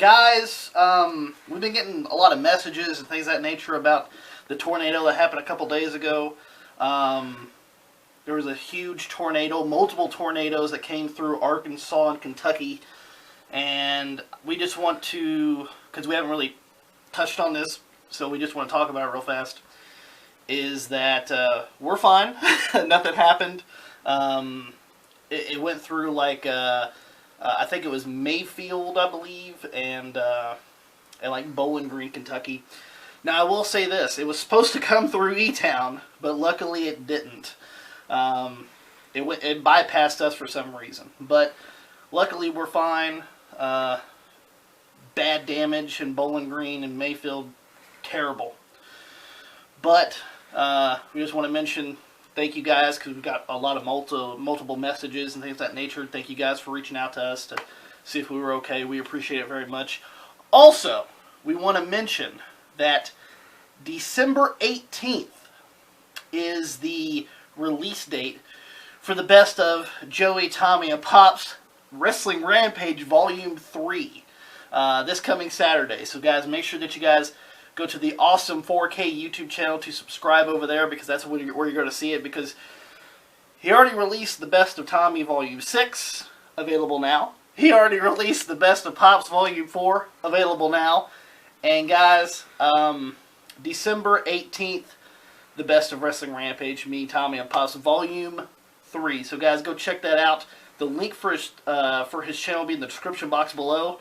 Guys, we've been getting a lot of messages and things of that nature about the tornado that happened a couple days ago. There was a huge tornado, multiple tornadoes that came through Arkansas and Kentucky. And we just want to, because we haven't really touched on this, so we just want to talk about it real fast, is that we're fine. Nothing happened. It went through like, I think it was Mayfield, I believe, and like Bowling Green, Kentucky. Now, I will say this. It was supposed to come through E-Town, but luckily it didn't. It bypassed us for some reason. But luckily we're fine. Bad damage in Bowling Green and Mayfield. Terrible. But we just want to mention thank you guys, because we've got a lot of multiple messages and things of that nature. Thank you guys for reaching out to us to see if we were okay. We appreciate it very much. Also, we want to mention that December 18th is the release date for the best of Joey, Tommy, and Pop's Wrestling Rampage Volume 3 this coming Saturday. So guys, make sure that you guys go to the Awesome 4K YouTube channel to subscribe over there, because that's where you're going to see it, because he already released the best of Tommy Volume 6, available now. He already released the best of Pops Volume 4, available now. And guys, December 18th, the best of Wrestling Rampage, me, Tommy, and Pops Volume 3. So guys, go check that out. The link for his channel will be in the description box below.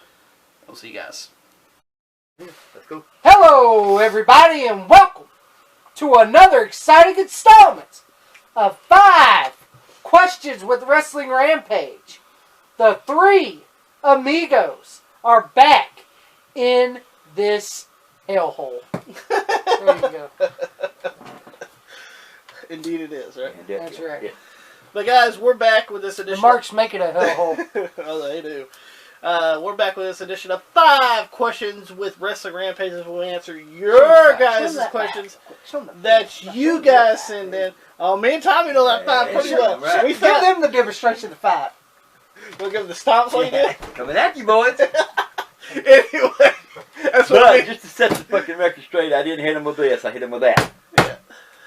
I'll see you guys. Let's go. Hello, everybody, and welcome to another exciting installment of 5 Questions with Wrestling Rampage. The 3 amigos are back in this hellhole. There you go. Indeed it is, right? Yeah, That's right. Yeah. But guys, we're back with this The edition. marks make it a hellhole. Oh, they do. We're back with this edition of 5 Questions with Wrestling Rampage, as we answer your guys' questions that you guys send in. Oh, me and Tommy know that 5 pretty well. Right. We Give thought, them the demonstration of 5. we'll give them the stomps like you did. Coming at you, boys. Anyway, that's what But we... just to set the fucking record straight, I didn't hit him with this. I hit him with that. Yeah. Set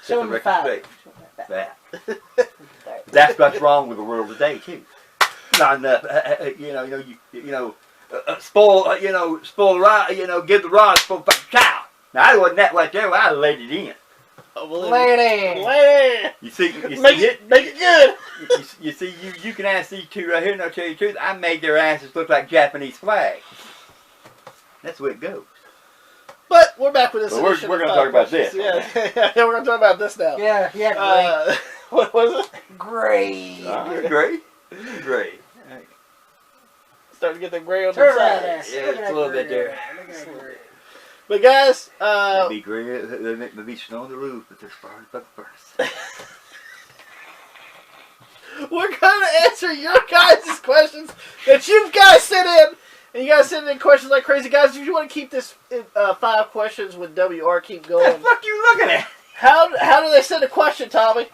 Show the him the record 5. straight. That. That's what's wrong with the world today too. Not enough. Spoil right. Give the rod for fucking child. Now I wasn't that right there. I laid it in. Oh, well, Lady. Lady. You see, Make it good. You see, you can ask these two right here, and I'll tell you the truth. I made their asses look like Japanese flags. That's the way it goes. But we're back with this Well, edition. we're of gonna 5 talk about Questions. this. Yeah, we're going to talk about this now. Yeah, great. What was it? Great. Great. Great. Starting to get the gray on Turn the around sides. there. Yeah, Look at it's a that little bit gray. there. Look at that gray. But guys, There'll be gray. There'll be snow on the roof, but there's fire but first. we're going to answer your guys' questions that you guys sent in. And you guys sent in questions like crazy. Guys, if you want to keep this 5 questions with WR, keep What the going. fuck you looking at? How do they send a question, Tommy?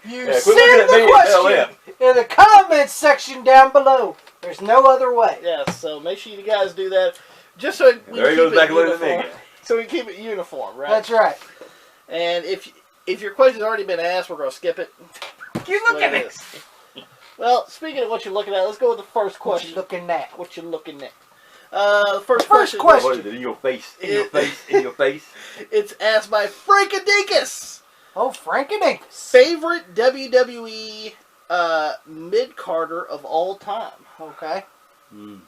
You Yeah, quit send looking at the me, question in the comments section down below. There's no other way. Yeah, so make sure you guys do that. Just so we There he keep goes back it looking at uniform. me. So we keep it uniform, right? That's right. And if your question's already been asked, we're going to skip it. You look Like at me. this. Well, speaking of what you're looking at, let's go with the first What question. you looking at? What you looking at? The first First question. question. What is it? In your face. In your face. In your face. It's asked by Frankadinkus. Oh, Frankendinkus. Favorite WWE mid-carder of all time? Okay. You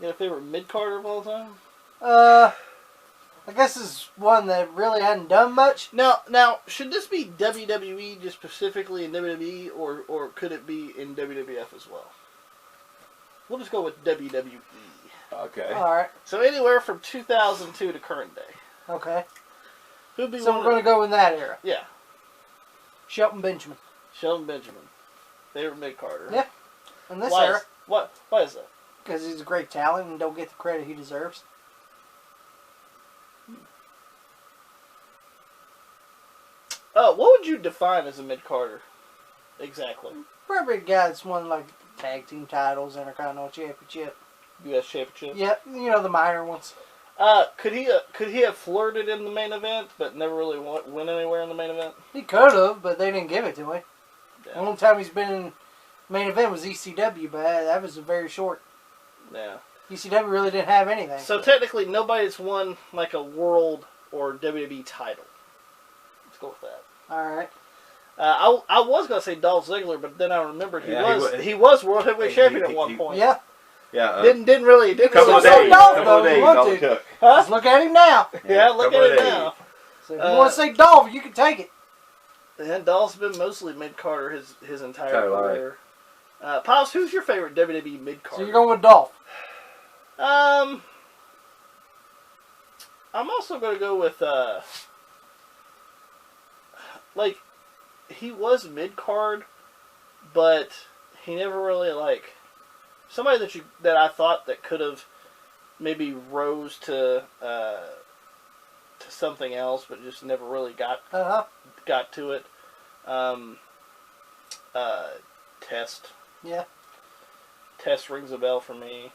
got a favorite mid-carder of all time? I guess this is one that really hadn't done much. Now, should this be WWE just specifically in WWE, or could it be in WWF as well? We'll just go with WWE. Okay. Alright. So anywhere from 2002 to current day. Okay. Who'd be So one we're going to go in that era. Yeah, Shelton Benjamin. Shelton Benjamin. Favorite mid-carder. Yeah. In this Why era. Why is that? Because he's a great talent and don't get the credit he deserves. What would you define as a mid-carder? Exactly. Probably a guy that's won like tag team titles, Intercontinental Championship. U.S. Championship. Yeah, you know, the minor ones. Could he have flirted in the main event, but never really went anywhere in the main event? He could have, but they didn't give it to him. Yeah. The only time he's been in main event was ECW, but that was very short. Yeah. ECW really didn't have anything. So technically, nobody's won like a world or WWE title. Let's go with that. All right. I was gonna say Dolph Ziggler, but then I remembered he was was world heavyweight champion at one point. Yeah. Yeah. Didn't really. Couple of So days. Dolph, Couple though, of you days. want All to. it took. Huh? Let's look at him now. Yeah, look couple at of it days. now. So if you want to say Dolph, you can take it. And Dolph's been mostly mid Carter his entire Entire life. career. Pops, who's your favorite WWE mid So Carter? you're going with Dolph. I'm also gonna go with like he was mid card, but he never really like somebody that I thought that could have maybe rose to something else, but just never really got to it. Test. Yeah. Test rings a bell for me.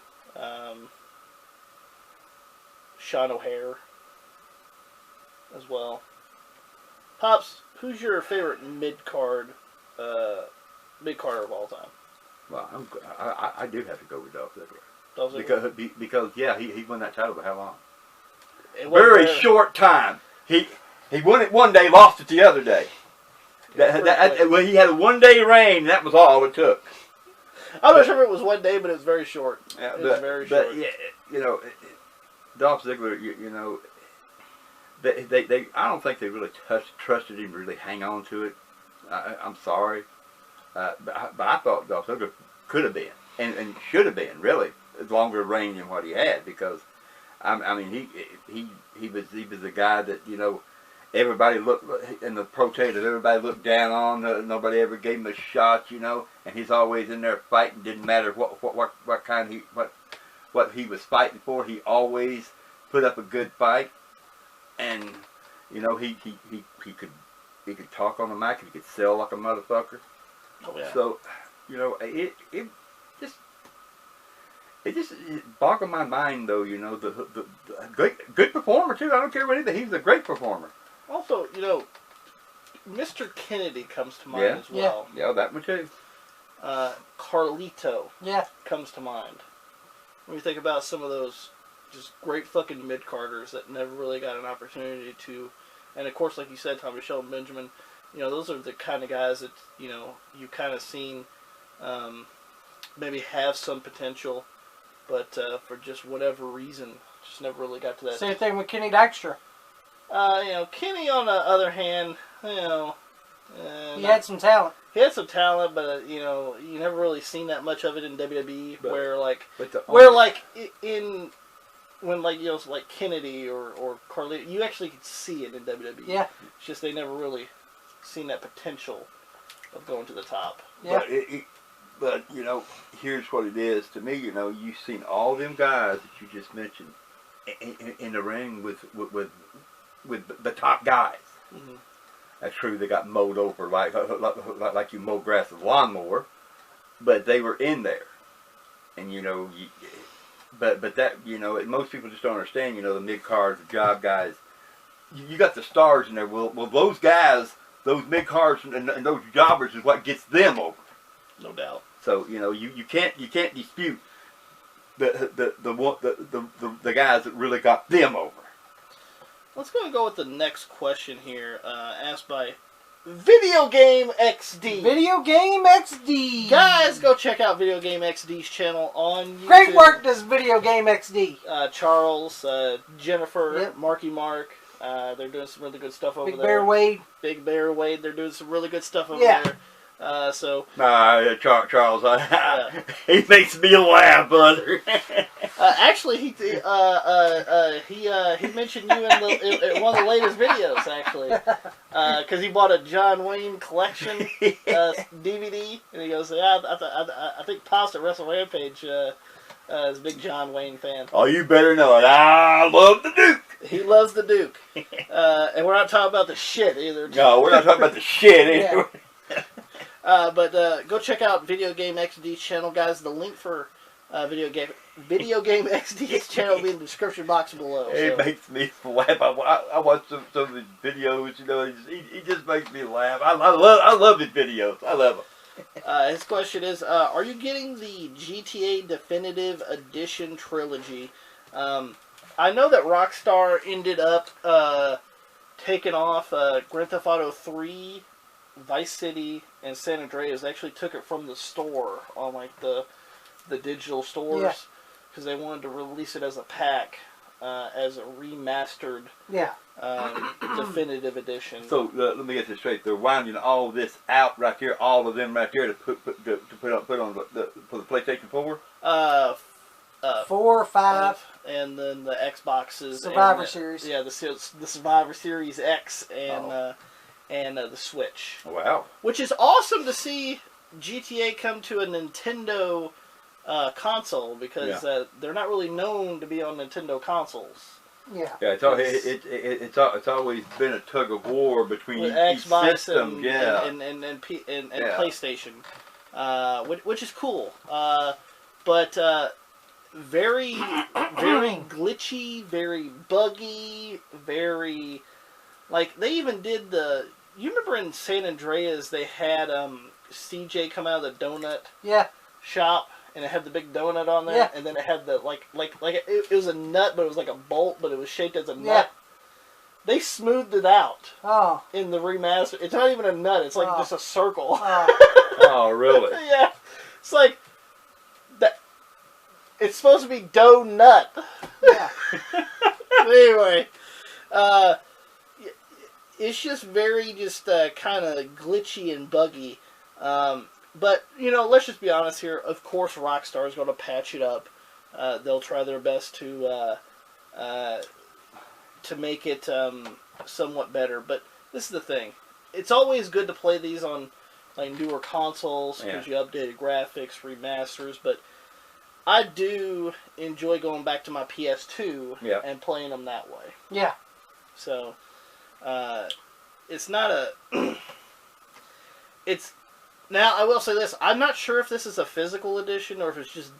Sean O'Hare as well. Pops, who's your favorite mid-card of all time? Well, I do have to go with Dolph Ziggler. Dolph Ziggler? Because yeah, he won that title for how long? Very Short time. He won it one day, lost it the other day. Well, he had a 1 day reign. That was all it took. I'm not sure if it was 1 day, but it was very short. Yeah, it was very short. But yeah, you know, Dolph Ziggler, you know, they I don't think they really trusted him to really hang on to it. I'm sorry, but I thought Dolph Ziggler could have been and should have been really longer reign than what he had, because I mean he was the guy that, you know, everybody looked in the protest, everybody looked down on. Nobody ever gave him a shot, you know. And he's always in there fighting. Didn't matter what kind what he was fighting for. He always put up a good fight. And you know, he could talk on the mic. He could sell like a motherfucker. Oh, yeah. So, you know, it just boggled my mind, though. You know, the good performer too. I don't care what anything. He was a great performer. Also, you know, Mr. Kennedy comes to mind as Yeah. well. Yeah, that one too. Carlito Yeah. comes to mind. When you think about some of those just great fucking mid-carders that never really got an opportunity to, and of course, like you said, Tommy Shelton Benjamin, you know, those are the kind of guys that, you know, you kind of seen maybe have some potential, but for just whatever reason, just never really got to that. Same thing with Kenny Dykstra. You know, Kenny, on the other hand, you know, He had some talent. He had some talent, but you know, you never really seen that much of it in WWE. But, where like, in when like, you know, like Kennedy or Carlito, you actually could see it in WWE. Yeah. It's just they never really seen that potential of going to the top. Yeah. But you know, here's what it is to me. You know, you've seen all them guys that you just mentioned in the ring with the top guys. Mm-hmm. That's true. They got mowed over like you mow grass with a lawnmower, but they were in there, and you know, but that, you know, most people just don't understand. You know, the mid cards, the job guys. You got the stars in there. Well, those guys, those mid cards and those jobbers is what gets them over. No doubt. So you know, you can't dispute the guys that really got them over. Let's go with the next question here, asked by Video Game XD. Video Game XD. Guys, go check out Video Game XD's channel on YouTube. Great work, does Video Game XD. Charles, Jennifer, Yep. Marky Mark, they're doing some really good stuff over Big there. Bear Wade. Big Bear Wade, they're doing some really good stuff over Yeah. there. Charles, he makes me laugh, brother. Actually, he mentioned you in one of the latest videos, actually, because he bought a John Wayne collection DVD, and he goes, "Yeah, I think Pops at Wrestle Rampage is a big John Wayne fan." Oh, you better know it. I love the Duke. He loves the Duke, and we're not talking about the shit either. No, we're not talking about the shit either. Yeah. But go check out Video Game XD's channel, guys. The link for Video game XD's channel will be in the description box below. It So. makes me laugh. I watch some of his videos. You know, he just makes me laugh. I love his videos. I love them. His question is, are you getting the GTA Definitive Edition Trilogy? I know that Rockstar ended up taking off Grand Theft Auto 3, Vice City, and San Andreas. They actually took it from the store on like the digital stores because they wanted to release it as a pack, as a remastered definitive edition. So let me get this straight. They're winding all this out right here, all of them right here to put on for the PlayStation 4. 4, 5, and then the Xboxes, Survivor and Series. Yeah, the Survivor Series X and the Switch. Wow! Which is awesome to see GTA come to a Nintendo console because they're not really known to be on Nintendo consoles. Yeah. Yeah, it's always been a tug of war between each Xbox system, and PlayStation, which is cool. But very glitchy, very buggy, very like they even did the. You remember in San Andreas they had CJ come out of the donut shop. And it had the big donut on there, and then it had the it was a nut, but it was like a bolt, but it was shaped as a nut. They smoothed it out in the remaster. It's not even a nut; it's like just a circle. Oh, really? Yeah, it's like that. It's supposed to be dough nut. Yeah. Anyway, it's just very kind of glitchy and buggy. But, let's just be honest here. Of course, Rockstar is going to patch it up. They'll try their best to make it somewhat better. But this is the thing. It's always good to play these on like newer consoles because you updated graphics, remasters. But I do enjoy going back to my PS2 and playing them that way. Yeah. So, it's not a... Now, I will say this. I'm not sure if this is a physical edition or if it's just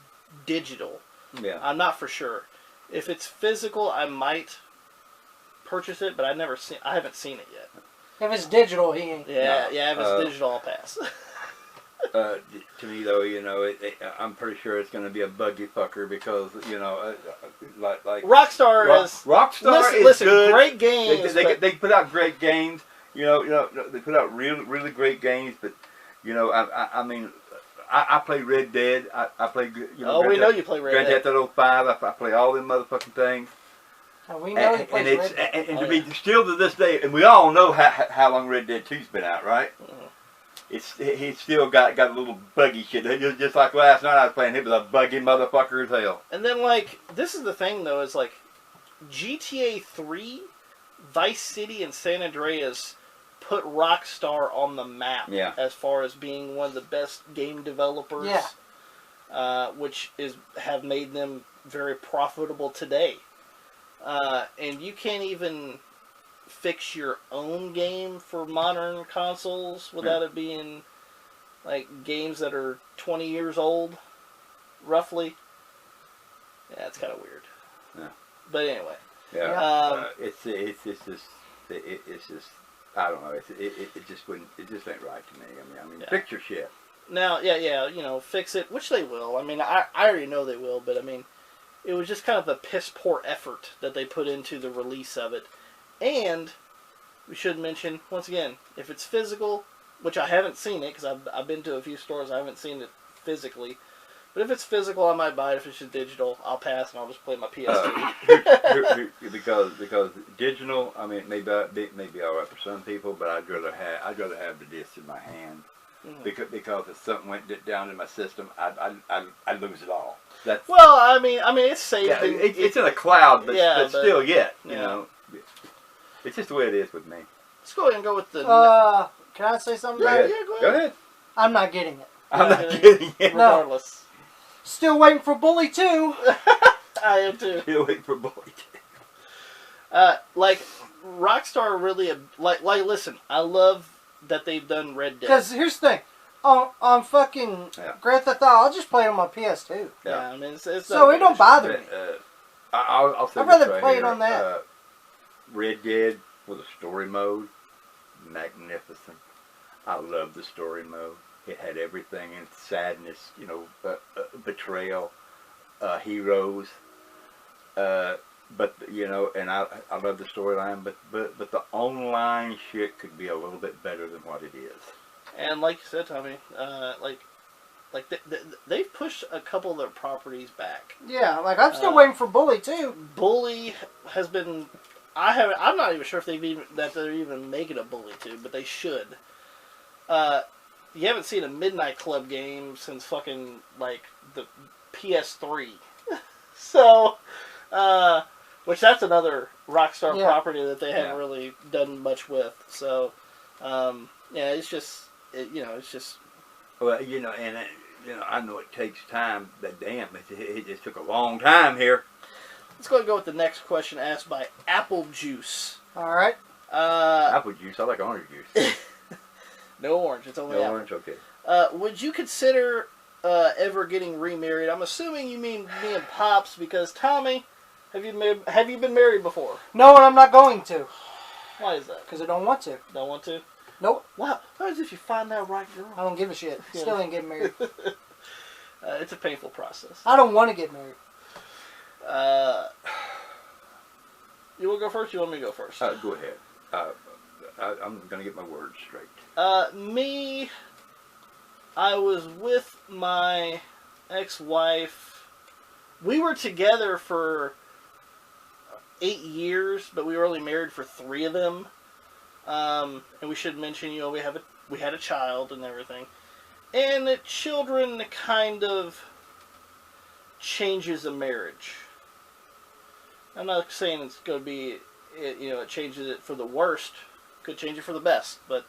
digital. Yeah. I'm not for sure. If it's physical, I might purchase it, but I haven't seen it yet. If it's digital, he ain't. Yeah, if it's digital, I'll pass. To me, though, I'm pretty sure it's going to be a buggy fucker because, like Rockstar is... Rockstar is listen, good. Great games. They put out great games. They put out really great games, but... I mean, I play Red Dead. I play, we know you play Red Dead. Grand Theft Auto 5. I play all them motherfucking things. We know he plays Red Dead. And to me, still to this day, and we all know how long Red Dead 2's been out, right? It's still got a little buggy shit. Just like last night I was playing, it was a buggy motherfucker as hell. And then, this is the thing, though, is GTA 3, Vice City, and San Andreas put Rockstar on the map as far as being one of the best game developers, which have made them very profitable today. And you can't even fix your own game for modern consoles without it being games that are 20 years old, roughly. Yeah, it's kind of weird. Yeah. But anyway. Yeah. It's just. I don't know. It just wouldn't. It just ain't right to me. I mean, fix your shit. Now, fix it, which they will. I mean, I already know they will, but I mean, it was just kind of a piss poor effort that they put into the release of it. And we should mention once again, if it's physical, which I haven't seen it because I've been to a few stores, I haven't seen it physically. But if it's physical, I might buy it. If it's just digital, I'll pass and I'll just play my PS2. Because digital, I mean, it may be all right for some people, but I'd rather have the disc in my hand. Because if something went down in my system, I'd lose it all. Well, I mean, it's saved. Yeah, it's in a cloud, but still, it's just the way it is with me. Let's go ahead and go with the. Can I say something? Yeah, go ahead. I'm not getting it. I'm not getting it. Regardless. Still waiting for Bully 2. I am too. Still waiting for Bully 2. Rockstar really, listen, I love that they've done Red Dead. Because here's the thing. on fucking Grand Theft Auto. I'll just play it on my PS2. Yeah, I mean, it's so it don't bother me. I'll say I'd rather this right play here. it on that. Red Dead with a story mode, magnificent. I love the story mode. It had everything in sadness, you know, betrayal, heroes. But you know, and I love the storyline, but the online shit could be a little bit better than what it is. And like you said, Tommy, they've pushed a couple of their properties back. Yeah, like I'm still waiting for Bully too. Bully has been. I'm not even sure if they're even making a Bully 2, but they should. You haven't seen a Midnight Club game since fucking like the PS3. So, which that's another Rockstar property that they haven't really done much with. So, yeah, it's just, it's just. Well, you know, and I know it takes time, but damn, it just took a long time here. Let's go ahead and go with the next question asked by Apple Juice. All right. Apple juice. I like orange juice. No orange. It's only apple. Orange. Okay. Would you consider ever getting remarried? I'm assuming you mean me and Pops, because Tommy, have you been married before? No, and I'm not going to. Why is that? Because I don't want to. Don't want to? Nope. Wow. What if you find that right girl? I don't give a shit. Still ain't getting married. It's a painful process. I don't want to get married. You want to go first? You want me to go first? Go ahead. I'm gonna get my words straight. I was with my ex-wife. We were together for 8 years, but we were only married for 3 of them. And we should mention, we had a child and everything. And the children kind of changes a marriage. I'm not saying it's going to be, it changes it for the worst. Could change it for the best. But,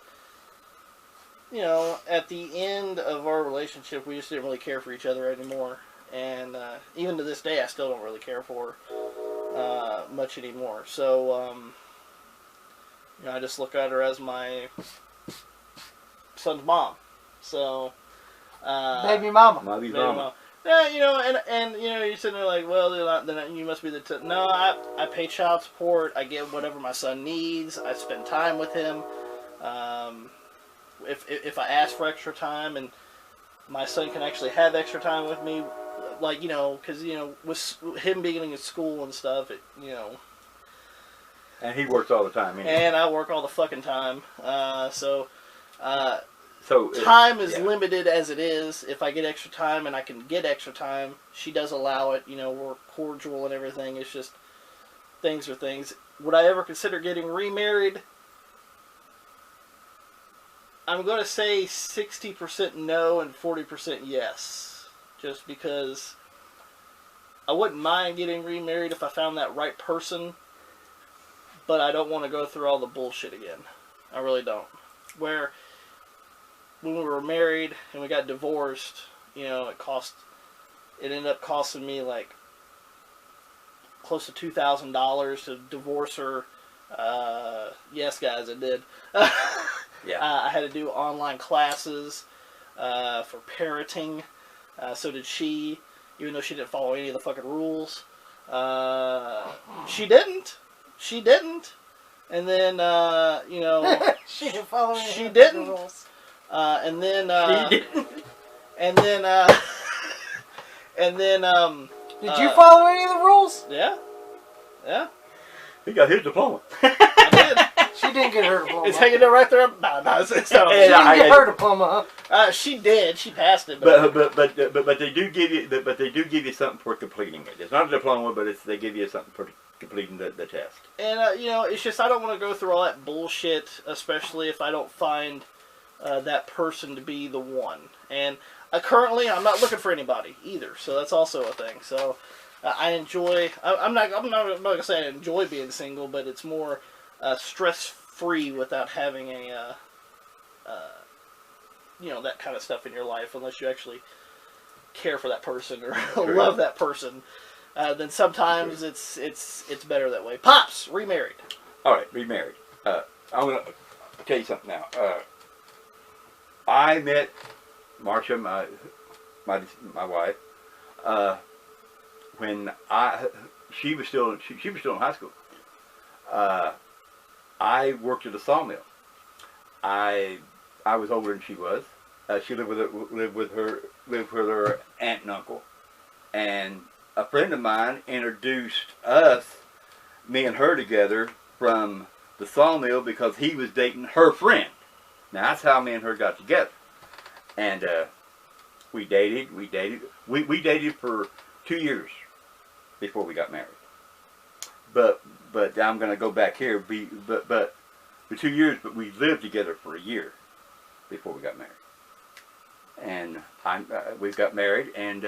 at the end of our relationship, we just didn't really care for each other anymore. And even to this day, I still don't really care for her much anymore. So, I just look at her as my son's mom. So, baby mama. Baby mama. Yeah, and you're sitting there like, well, then you must be the... No, I pay child support. I get whatever my son needs. I spend time with him. If I ask for extra time and my son can actually have extra time with me, like, because, with him being in school and stuff, And he works all the time. Anyway. And I work all the fucking time. So time is limited as it is. If I get extra time and I can get extra time, she does allow it. We're cordial and everything. It's just things are things. Would I ever consider getting remarried? I'm going to say 60% no and 40% yes. Just because I wouldn't mind getting remarried if I found that right person. But I don't want to go through all the bullshit again. I really don't. Where when we were married and we got divorced, it ended up costing me like close to $2,000 to divorce her. Yes, guys, it did. Yeah. I had to do online classes for parenting. So did she, even though she didn't follow any of the fucking rules. She didn't. And then, she didn't follow any she of the didn't. rules. And then, She didn't. and then, Did you follow any of the rules? Yeah. He got his diploma. I did. She didn't get her diploma. It's hanging there right there. No, it's She didn't get her diploma, huh? she did. She passed it. But they do give you something for completing it. It's not a diploma, but they give you something for completing the test. And it's just I don't want to go through all that bullshit, especially if I don't find that person to be the one. And currently, I'm not looking for anybody either. So that's also a thing. So I enjoy. I'm not gonna say I enjoy being single, but it's more stress-free without having a that kind of stuff in your life, unless you actually care for that person or love that person. Then sometimes it's better that way. Pops, remarried. All right, remarried. I'm gonna tell you something now. I met Marcia, my wife, when she was still in high school. I worked at a sawmill. I was older than she was. She lived with her aunt and uncle, and a friend of mine introduced me and her together from the sawmill because he was dating her friend. Now that's how me and her got together, and we dated. We dated for 2 years before we got married. But I'm going to go back here. But for 2 years, but we lived together for a year before we got married. And we got married, and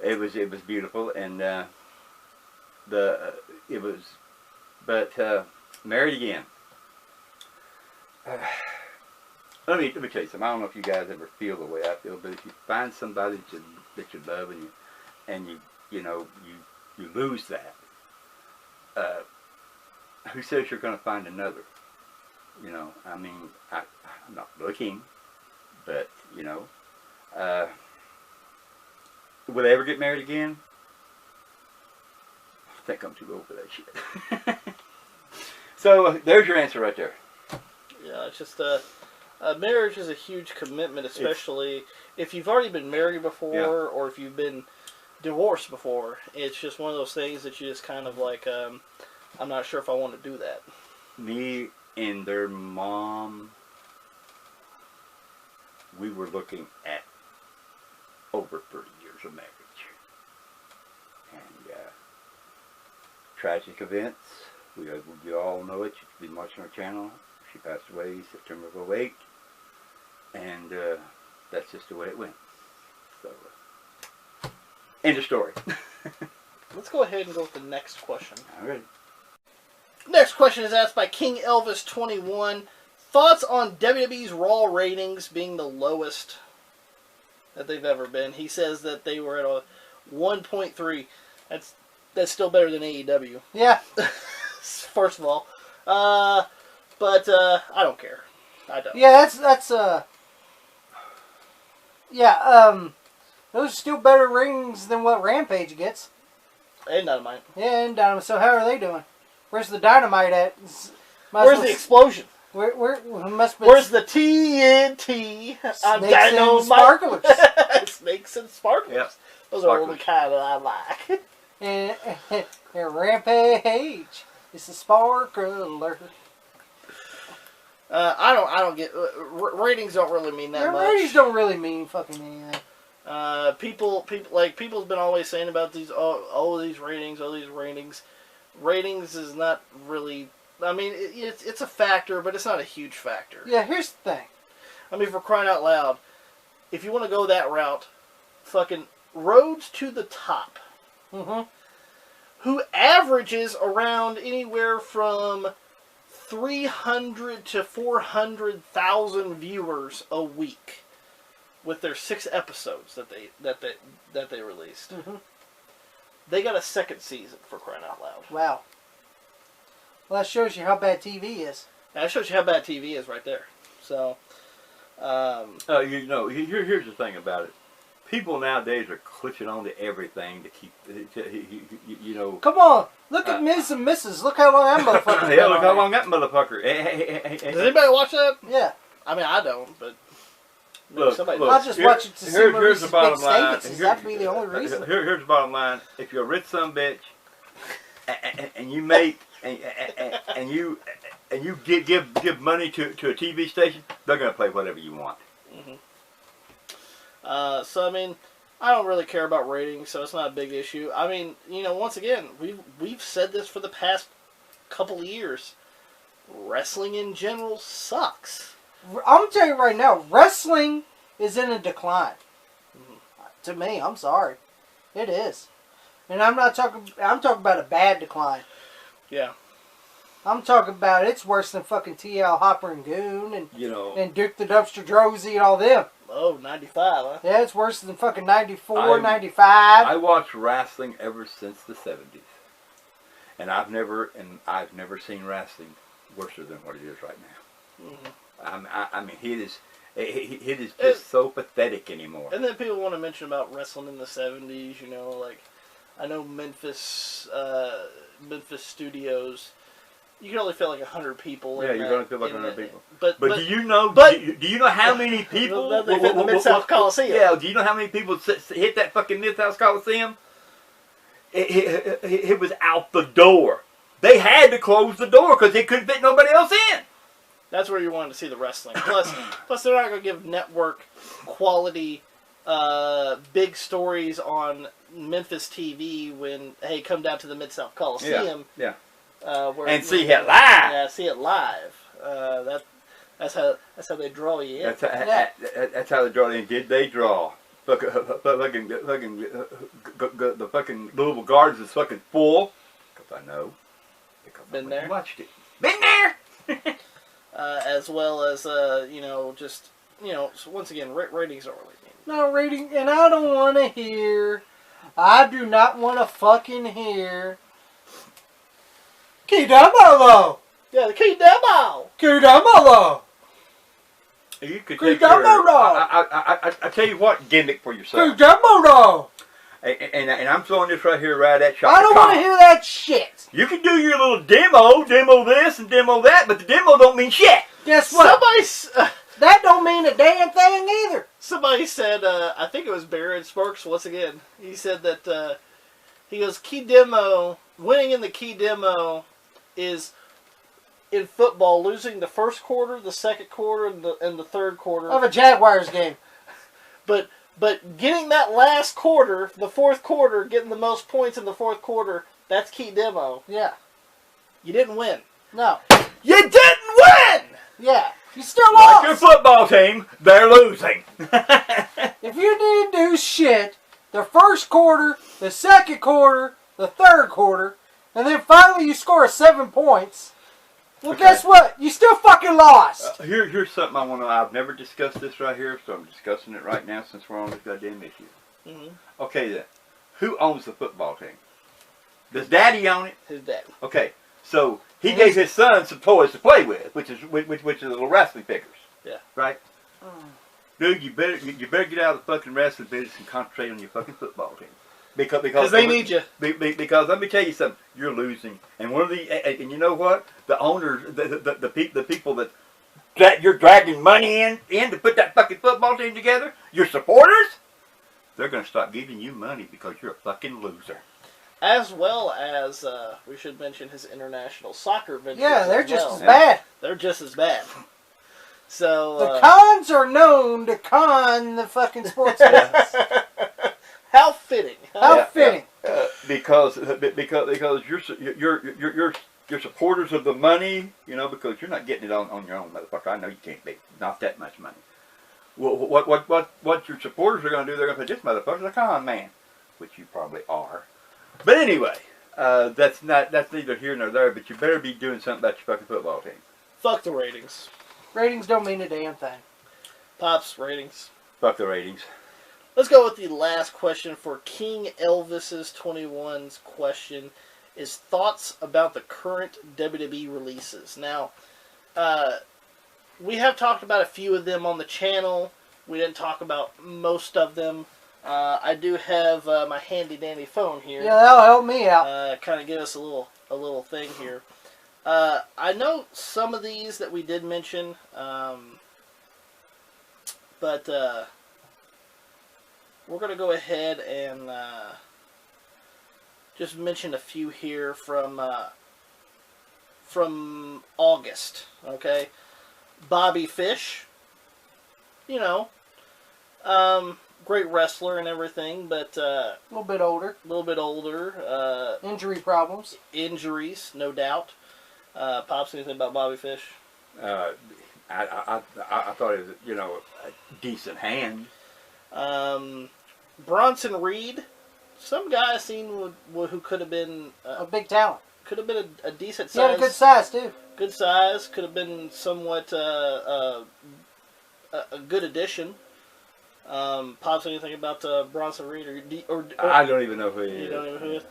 it was beautiful, and married again. Let me tell you something. I don't know if you guys ever feel the way I feel, but if you find somebody that you love and you lose that, who says you're going to find another? I mean, I'm not looking, but will they ever get married again? I think I'm too old for that shit. So there's your answer right there. Yeah, it's just marriage is a huge commitment, especially if you've already been married before or if you've been divorced before. It's just one of those things that you just kind of like, I'm not sure if I want to do that. Me and their mom, we were looking at over 30 years of marriage. And tragic events, we all know it. You've been watching our channel. She passed away September of 2008. And that's just the way it went. So, end of story. Let's go ahead and go with the next question. All right. Next question is asked by King Elvis 21. Thoughts on WWE's Raw ratings being the lowest that they've ever been? He says that they were at a 1.3. That's still better than AEW. Yeah. First of all, but I don't care. I don't. Yeah, those are still better ratings than what Rampage gets. And Dynamite. Yeah, and Dynamite. So how are they doing? Where's the Dynamite at? Where's the explosion? Where must be? Where's the TNT? I'm Snakes and sparklers. Snakes and sparklers. Yep. Those are the kind that I like. And Rampage. It's a sparkler. I don't get ratings. Don't really mean that much. Ratings don't really mean fucking anything. People's been always saying about these these ratings. Ratings is not really. I mean, it's a factor, but it's not a huge factor. Yeah, here's the thing. I mean, for crying out loud, if you want to go that route, fucking Roads to the Top, who averages around anywhere from 300 to 400,000 viewers a week with their 6 episodes that they released. They got a second season, for crying out loud. Wow. Well, that shows you how bad TV is. That shows you how bad TV is right there. So, here's the thing about it. People nowadays are clutching on to everything to keep, Come on, look at Ms. and Mrs. Look how long that motherfucker. Yeah, look how long that motherfucker. Does anybody watch that? Yeah. I mean, I don't, but look, I'll just watch it to see here's the bottom big line. statements. That'd be the only reason. Here's the bottom line. If you're a rich son bitch, and you make and you give money to a TV station, they're gonna play whatever you want. So I mean, I don't really care about ratings, so it's not a big issue. I mean, once again, we've said this for the past couple of years. Wrestling in general sucks. I'm gonna tell you right now, wrestling is in a decline. To me, I'm sorry, it is, and I'm talking about a bad decline. Yeah. I'm talking about it's worse than fucking TL Hopper and Goon and and Duke the Dumpster Drozy and all them. Oh, 95, huh? Yeah, it's worse than fucking 94, 95. I watched wrestling ever since the 70s. And I've never seen wrestling worse than what it is right now. I mean, it It is just so pathetic anymore. And then people want to mention about wrestling in the 70s, you know, like, I know Memphis studios, you can only fit like 100 people. Yeah, you're going to fit like 100 people. But do you know? Do you know how many people? They fit the Mid-South Coliseum. Yeah. Do you know how many people hit that fucking Mid-South Coliseum? It was out the door. They had to close the door because they couldn't fit nobody else in. That's where you wanted to see the wrestling. Plus they're not going to give network quality big stories on Memphis TV when, hey, come down to the Mid-South Coliseum. Yeah. And see it live. Yeah, see it live. That's how they draw you in. That's how they draw you in. Did they draw? The fucking Louisville Gardens is fucking full. Because I know. Because Been I there? watched it. Been there! As well as, just, so once again, ratings are really neat. No rating, and I don't want to hear. I do not want to fucking hear. Key demo. Yeah, the key demo. Key demo. You could Key take your, demo. I tell you what, gimmick for yourself. Key demo. And I'm throwing this right here, right at Shop. I don't want to hear that shit. You can do your little demo this and demo that, but the demo don't mean shit. Guess what? That don't mean a damn thing either. Somebody said, I think it was Baron Sparks once again. He said that he goes, key demo, winning in the key demo is in football losing the first quarter, the second quarter, and the third quarter Of a Jaguars game. But getting that last quarter, the fourth quarter, getting the most points in the fourth quarter, that's key demo. Yeah. You didn't win. No. You didn't win! Yeah. You still lost. Like your football team, they're losing. If you didn't do shit, the first quarter, the second quarter, the third quarter, and then finally you score 7 points, well, Okay. guess what? You still fucking lost. Here's something I want to. I've never discussed this right here, so I'm discussing it right now since we're on this goddamn issue. Mm-hmm. Okay, then. Who owns the football team? Does Daddy own it? His dad. Okay, so he gave his son some toys to play with, which is little wrestling figures. Yeah. Right. Dude, you better get out of the fucking wrestling business and concentrate on your fucking football team. Because they need you. Because let me tell you something, you're losing, and and you know what? The owners, the people that you're dragging money in to put that fucking football team together, your supporters, they're gonna stop giving you money because you're a fucking loser. As well as, we should mention his international soccer ventures. Yeah, they're just as Yeah. bad. They're just as bad. So The cons are known to con the fucking sports business. how fitting. How fitting. Because you're supporters of the money, because you're not getting it on your own, motherfucker. I know you can't be. Not that much money. What your supporters are going to do, they're going to say, this motherfucker's a con man, which you probably are. But anyway, that's neither here nor there, but you better be doing something about your fucking football team. Fuck the ratings. Ratings don't mean a damn thing. Pops, ratings. Fuck the ratings. Let's go with the last question for King Elvis's 21's question is thoughts about the current WWE releases. Now, we have talked about a few of them on the channel. We didn't talk about most of them. I do have my handy dandy phone here. Yeah, that'll help me out. Kind of give us a little thing here. I know some of these that we did mention, but we're going to go ahead and just mention a few here from August. Okay, Bobby Fish. Great wrestler and everything, but A little bit older. Injury problems. Injuries, no doubt. Pops, anything about Bobby Fish? I thought it was, a decent hand. Bronson Reed, some guy I seen who could have been A big talent. could have been a decent He had size. a good size, too. Good size. Could have been somewhat a good addition. Pops, anything about Bronson Reed or I don't even know who he is. you don't know who it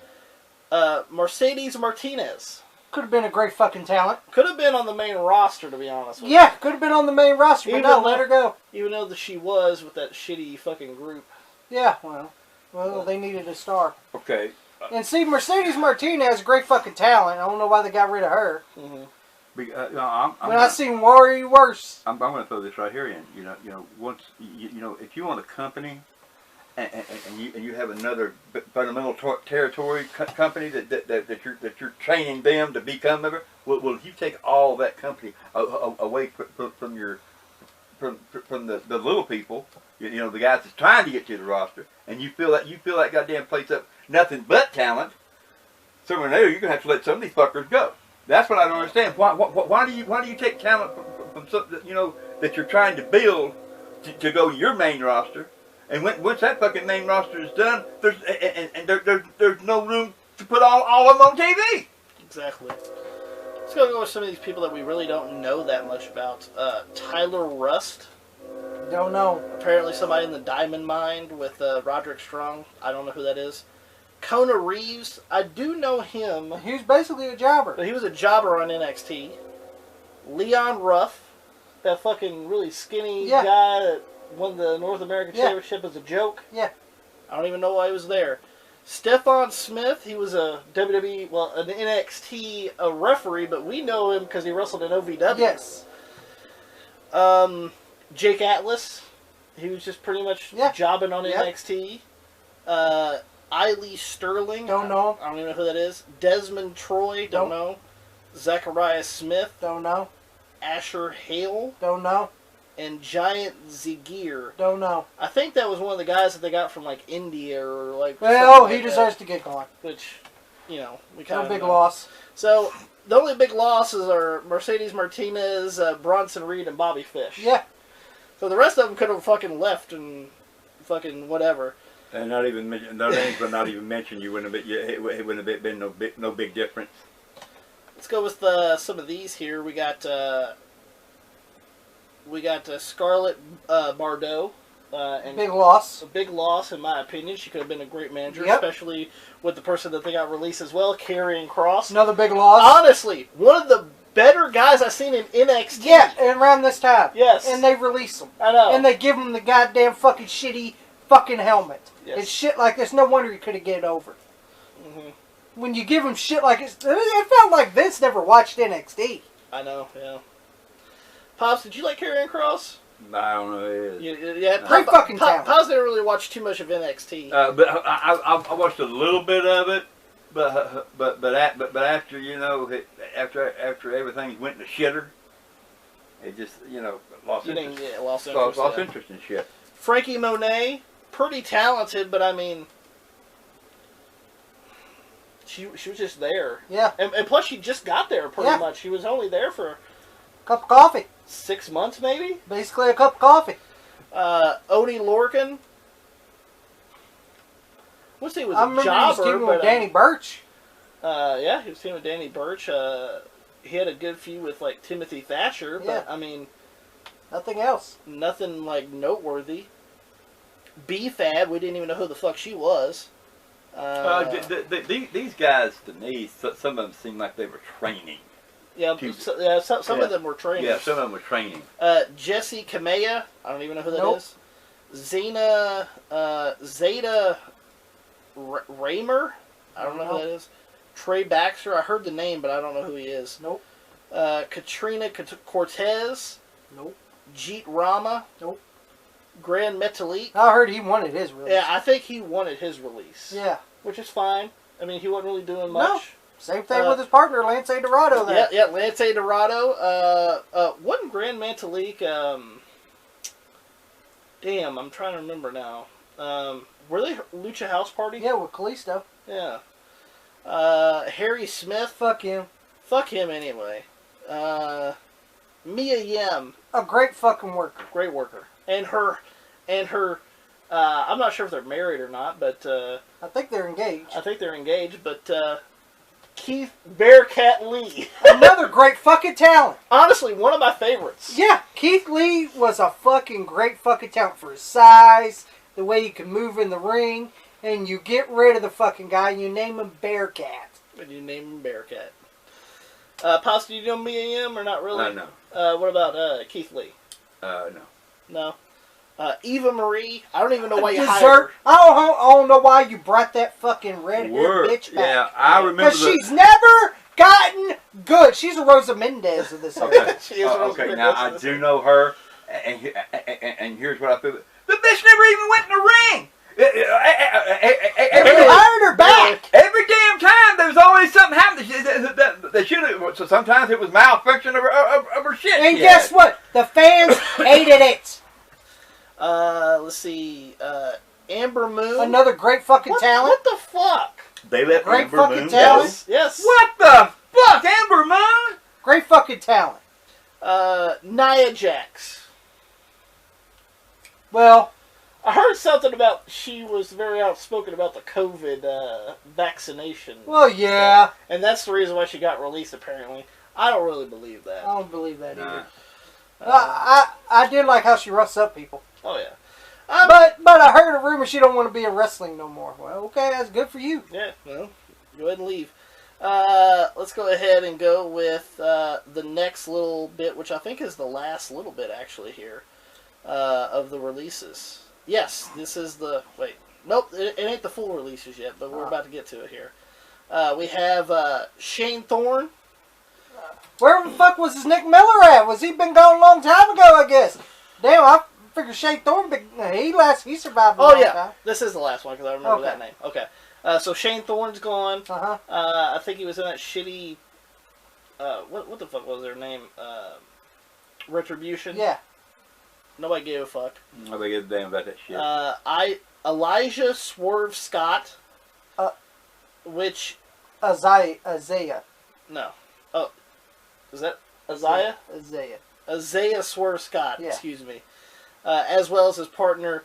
is? Mercedes Martinez. Could have been a great fucking talent. Could have been on the main roster, to be honest with Yeah, could have been on the main roster, but Even no, though- let her go. you. Even though that she was with that shitty fucking group. Yeah, well, they needed a star. Okay. And see, Mercedes Martinez is a great fucking talent. I don't know why they got rid of her. Mm-hmm. I've seen way worse. I'm going to throw this right here in. Once if you want a company, and you have another fundamental territory company that you're training them to become member, well, if you take all that company away from the little people, the guys that's trying to get to the roster, and you fill that goddamn place up nothing but talent, somewhere there you're gonna have to let some of these fuckers go. That's what I don't understand. Why do you take talent from something that you're trying to build to go to your main roster, and once that fucking main roster is done, there's no room to put all of them on TV. Exactly. Let's go with some of these people that we really don't know that much about. Tyler Rust. Don't know. Apparently somebody in the Diamond Mine with Roderick Strong. I don't know who that is. Kona Reeves. I do know him. He was basically a jobber. But he was a jobber on NXT. Leon Ruff. That fucking really skinny guy that won the North American Championship as a joke. Yeah. I don't even know why he was there. Stephon Smith. He was a WWE, an NXT referee, but we know him because he wrestled in OVW. Yes. Jake Atlas. He was just pretty much jobbing on NXT. Eiley Sterling. Don't know. I don't even know who that is. Desmond Troy. Don't know. Zachariah Smith. Don't know. Asher Hale. Don't know. And Giant Zagir. Don't know. I think that was one of the guys that they got from like India or like. Well, he deserves to get gone. Which, we kind of. No big loss. So the only big losses are Mercedes Martinez, Bronson Reed, and Bobby Fish. Yeah. So the rest of them could have fucking left and fucking whatever. And not even mention no names, but not even mention you wouldn't have been. It wouldn't have been no big difference. Let's go with some of these here. We got Scarlett Bordeaux. And big loss. A big loss, in my opinion. She could have been a great manager, Yep. especially with the person that they got released as well, Karrion Kross. Another big loss. Honestly, one of the better guys I've seen in NXT. Yeah, and around this time. Yes. And they release them. I know. And they give him the goddamn fucking shitty fucking helmet. Yes. It's shit like this. No wonder he couldn't get it over. Mm-hmm. When you give him shit like it felt like Vince never watched NXT. I know, yeah. Pops, did you like Karrion Kross? I don't know who it is. Yeah, Great fucking talent. Pops didn't really watch too much of NXT. But I watched a little bit of it, but after after everything went to shitter, it just lost interest. Lost interest in shit. Frankie Monet, pretty talented, but I mean, she was just there. Yeah. And plus, she just got there pretty much. She was only there for Cup of coffee. 6 months, maybe. Basically a cup of coffee. Odie Lorcan. I would say he was I a remember jobber, he was teaming with but, Danny Burch. yeah, he was teaming with Danny Burch. He had a good feud with like Timothy Thatcher, but I mean, nothing else. Nothing like noteworthy. B-Fab, we didn't even know who the fuck she was. These guys, to me, some of them seem like they were training. Yeah, some of them were trainers. Yeah, some of them were training. Jesse Kamea, I don't even know who that is. Zeta Raymer, I don't know who that is. Trey Baxter, I heard the name, but I don't know who he is. Nope. Katrina Cortez. Nope. Jeet Rama. Nope. Grand Metalik. I heard he wanted his release. Yeah, I think he wanted his release. Yeah. Which is fine. I mean, he wasn't really doing much. No. Same thing with his partner, Lance Dorado. There. Yeah, Lance Dorado. Wasn't Grand Metalik, damn, I'm trying to remember now. Were they Lucha House Party? Yeah, with Kalisto. Yeah. Harry Smith. Fuck him. Fuck him anyway. Mia Yim. A great fucking worker. Great worker. And her, I'm not sure if they're married or not, but, I think they're engaged. But, Keith Bearcat Lee. Another great fucking talent. Honestly, one of my favorites. Yeah, Keith Lee was a fucking great fucking talent for his size, the way he can move in the ring, and you get rid of the fucking guy and you name him Bearcat. And you name him Bearcat. Pasta, do you know Mia Yim or not really? No. What about Keith Lee? No. No. Eva Marie, I don't even know why you hired Dessert. her. I don't know why you brought that fucking red-haired bitch back. Yeah, I remember. Because she's never gotten good. She's a Rosa Mendez of this. Okay. She is Rosa Okay. Mendez Now of I this. do know her, and here's what I feel. The bitch never even went in the ring. They hired her back. Every damn time there was always something happening. They should have. So sometimes it was malfunction of her shit. And guess what? The fans hated it. Let's see. Amber Moon. Another great fucking talent. What the fuck? They let Great Amber fucking Moon talent. go? Yes. What the fuck, Amber Moon? Great fucking talent. Nia Jax. Well, I heard something about she was very outspoken about the COVID vaccination. well, yeah. And that's the reason why she got released, apparently. I don't really believe I that. don't believe that Nah. either. I did like how she roughs up people. Oh, yeah. But I heard a rumor she don't want to be in wrestling no more. Well, okay, that's good for you. Yeah, well, go ahead and leave. Let's go ahead and go with the next little bit, which I think is the last little bit, actually, here, of the releases. Yes, this is the... Wait. Nope, it ain't the full releases yet, but we're about to get to it here. We have Shane Thorne. Where the fuck was his Nick Miller at? Was he been gone a long time ago, I guess? Damn, I figured Shane Thorne, he survived a long time. This is the last one, because I remember Okay. that name. Okay. So Shane Thorne's gone. Uh-huh. I think he was in that shitty... what the fuck was their name? Retribution? Yeah. Nobody gave a fuck. Nobody gives a damn about that shit. Elijah Swerve Scott, which... Isaiah. No. Oh, is that Isaiah? Isaiah Swerve Scott, Yeah. excuse me. As well as his partner,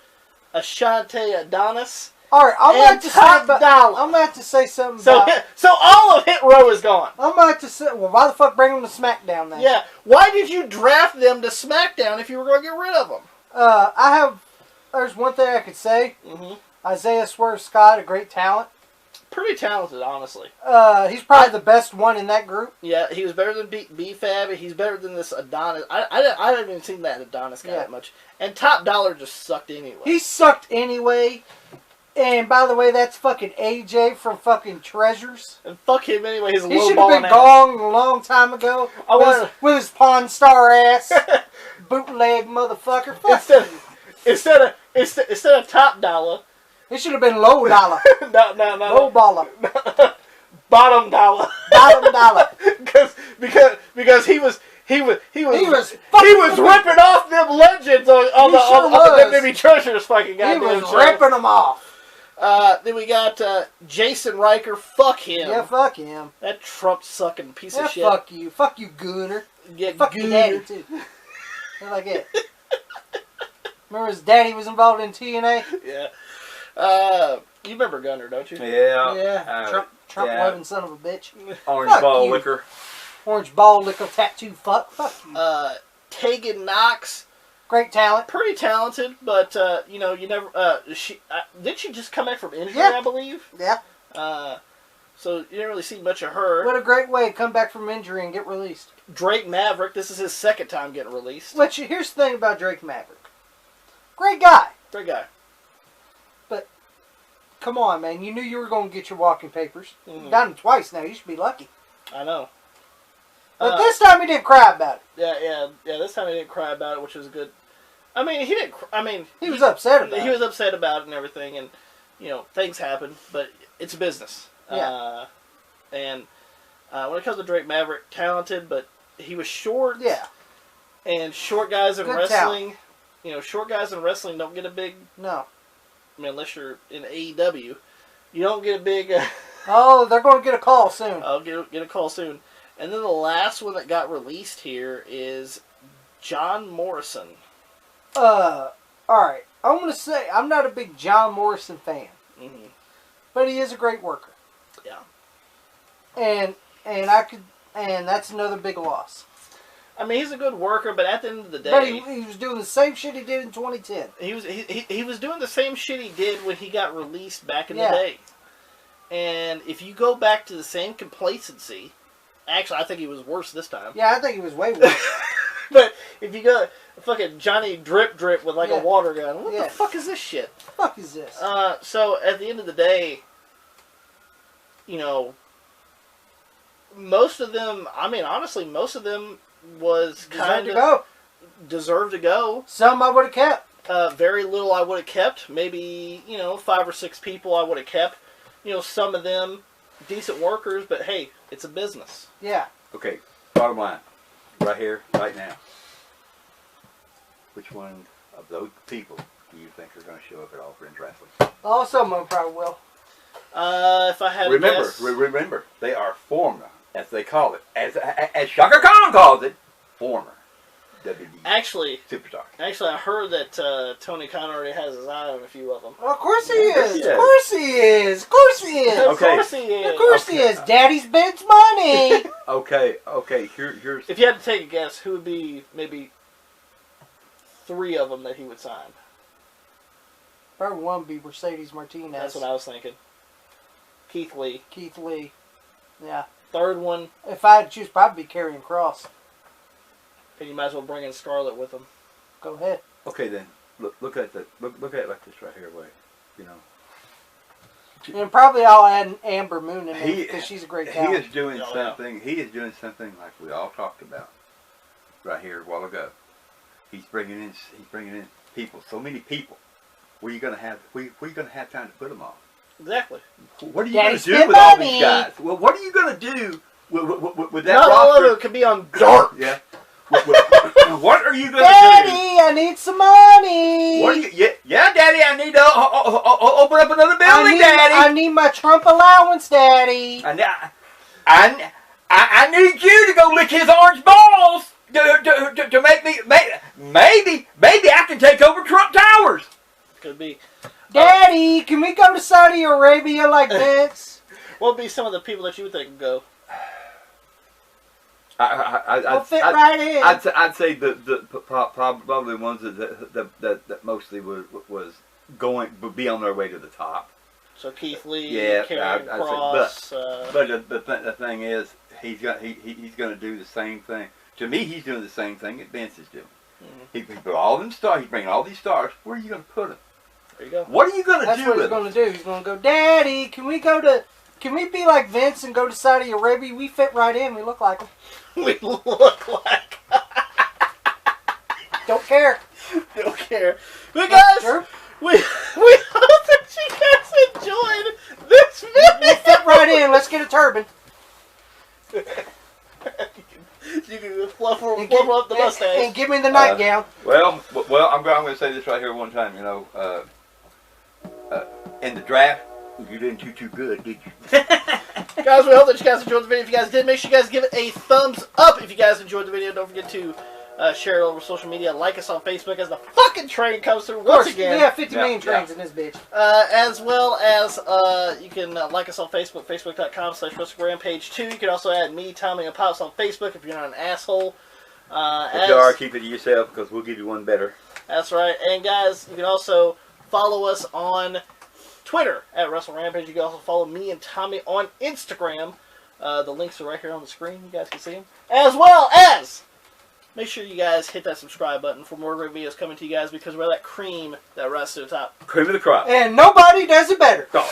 Ashante Adonis. All right, I'm And going to Top say, Dollar. I'm going to have to say something So, about. so all of Hit Row is gone. I'm going to have to say. Well, why the fuck bring them to SmackDown then? Yeah. Why did you draft them to SmackDown if you were going to get rid of them? There's one thing I could say. Mm-hmm. Isaiah Swerve Scott, a great talent. Pretty talented, honestly. He's probably the best one in that group. Yeah, he was better than B-Fab. He's better than this Adonis. I haven't even seen that Adonis guy that much. And Top Dollar just sucked anyway. He sucked anyway. And by the way, that's fucking AJ from fucking Treasures. And fuck him anyway. His He low should have been balling gone a long time ago. With his Pawn Star ass. Bootleg motherfucker. Fuck Instead of Top Dollar. It should have been Low Dollar. No. Low Baller. Bottom Dollar. Bottom Dollar. because he was ripping off them legends on the WWE Treasures fucking goddamn He was show. ripping them off. Then we got Jason Riker. Fuck him. Yeah, fuck him. That Trump sucking piece Yeah, of shit. fuck you. Fuck you, Gooner. Yeah, Fuck your daddy, too. I like it. Remember his daddy was involved in TNA? Yeah. You remember Gunner, don't you? Yeah. Yeah. Trump loving son of a bitch. Orange Fuck ball you. liquor. Orange ball liquor tattoo fuck. Fuck you. Tegan Knox. Great talent. Pretty talented, but you never. Did she just come back from injury? Yeah. I believe. Yeah. So you didn't really see much of her. What a great way to come back from injury and get released. Drake Maverick. This is his second time getting released. Which, here's the thing about Drake Maverick. Great guy. Great guy. But, come on, man. You knew you were going to get your walking papers. Mhm. Got him twice now. You should be lucky. I know. But this time he didn't cry about it. Yeah. This time he didn't cry about it, which was good. I mean, he didn't. He was upset about it. He was upset about it and everything, and things happen, but it's business. Yeah. And when it comes to Drake Maverick, talented, but he was short. Yeah. And short guys in Good wrestling, short guys in wrestling don't get a big. No. I mean, unless you're in AEW, you don't get a big. Oh, they're going to get a call soon. I'll get a call soon. And then the last one that got released here is John Morrison. Alright. I'm going to say, I'm not a big John Morrison fan. Mm-hmm. But he is a great worker. Yeah. And that's another big loss. I mean, he's a good worker, but at the end of the day, But he was doing the same shit he did in 2010. He was doing the same shit he did when he got released back in the day. And if you go back to the same complacency Actually, I think he was worse this time. Yeah, I think he was way worse. But if you got fucking Johnny Drip with like Yeah. a water gun, what Yeah. the fuck is this shit? What the fuck is this? So at the end of the day, you know, most of them, I mean, honestly, most of them was Deserved kind to of go. deserved to go. Some I would have kept. Very little I would have kept. Maybe, 5 or 6 people I would have kept. Some of them decent workers, but hey, it's a business. Yeah. Okay, bottom line, right here, right now. Which one of those people do you think are going to show up at All Friends Wrestling? Oh, some of them probably will. If I had to guess, Remember, they are former, as they call it, as Shaka Khan calls it, former WWE actually, superstar. I heard that Tony Khan already has his eye on a few of them. Well, of course he is. Yes. Of course he is. Of course he is. Of Okay. course he is. Of course he is. Daddy's Ben's money. Okay, here's... If you had to take a guess, who would be maybe 3 of them that he would sign? Probably one would be Mercedes Martinez. That's what I was thinking. Keith Lee. Keith Lee. Yeah. Third one, If I had to choose, probably be Karrion Kross. and you might as well bring in Scarlett with him. Go ahead. Okay then, look at it like this right here, wait, And probably I'll add Amber Moon in there He- because she's a great He talent. is doing Oh, yeah. something. He is doing something like we all talked about right here a while ago. He's bringing in people. So many people. Where you gonna have? Where you gonna have time to put them all? Exactly. What are you Daddy gonna do spent with all money. these guys? Well, what are you gonna do with that Not all of roster? it could be on dark. Yeah. What are you gonna do? Daddy, I need some money. What are you? Yeah, Daddy. I need to open up another building, Daddy. I need my Trump allowance, Daddy. I need you to go lick his orange balls to make me maybe I can take over Trump Towers. Could be. Daddy, can we go to Saudi Arabia like this? What would be some of the people that you would think would go? We'll fit right in. I'd say the probably the ones that mostly was going would be on their way to the top. So Keith Lee, Yeah, Karrion I'd say, Kross. But the thing is, he's going to do the same thing. To me, he's doing the same thing that Vince is doing. He put all them stars. He's bringing all these stars. Where are you going to put them? There you go. What are you going to That's do what with he's them? going to do. He's going to go, Daddy, can we be like Vince and go to Saudi Arabia? We fit right in. We look like him. We look like. Don't care. Don't care. But guys, Sure. we hope that you guys enjoyed this We video. fit right in. Let's get a turban. You can fluff And up the and mustache. give me the nightgown. Well, I'm going to say this right here one time. In the draft, you didn't do too good, did you? Guys, we hope that you guys enjoyed the video. If you guys did, make sure you guys give it a thumbs up. If you guys enjoyed the video, don't forget to share it over social media. Like us on Facebook as the fucking train comes through once again. We have 50 million Yeah. trains in this bitch. As well as you can like us on Facebook, facebook.com/WrestlingRampage2. You can also add me, Tommy, and Pops on Facebook if you're not an asshole. If you are, keep it to yourself because we'll give you one better. That's right. And guys, you can also follow us on Twitter at WrestleRampage. You can also follow me and Tommy on Instagram. The links are right here on the screen. You guys can see them. As well as, make sure you guys hit that subscribe button for more great videos coming to you guys because we're that cream that rises to the top. Cream of the crop. And nobody does it better. Oh.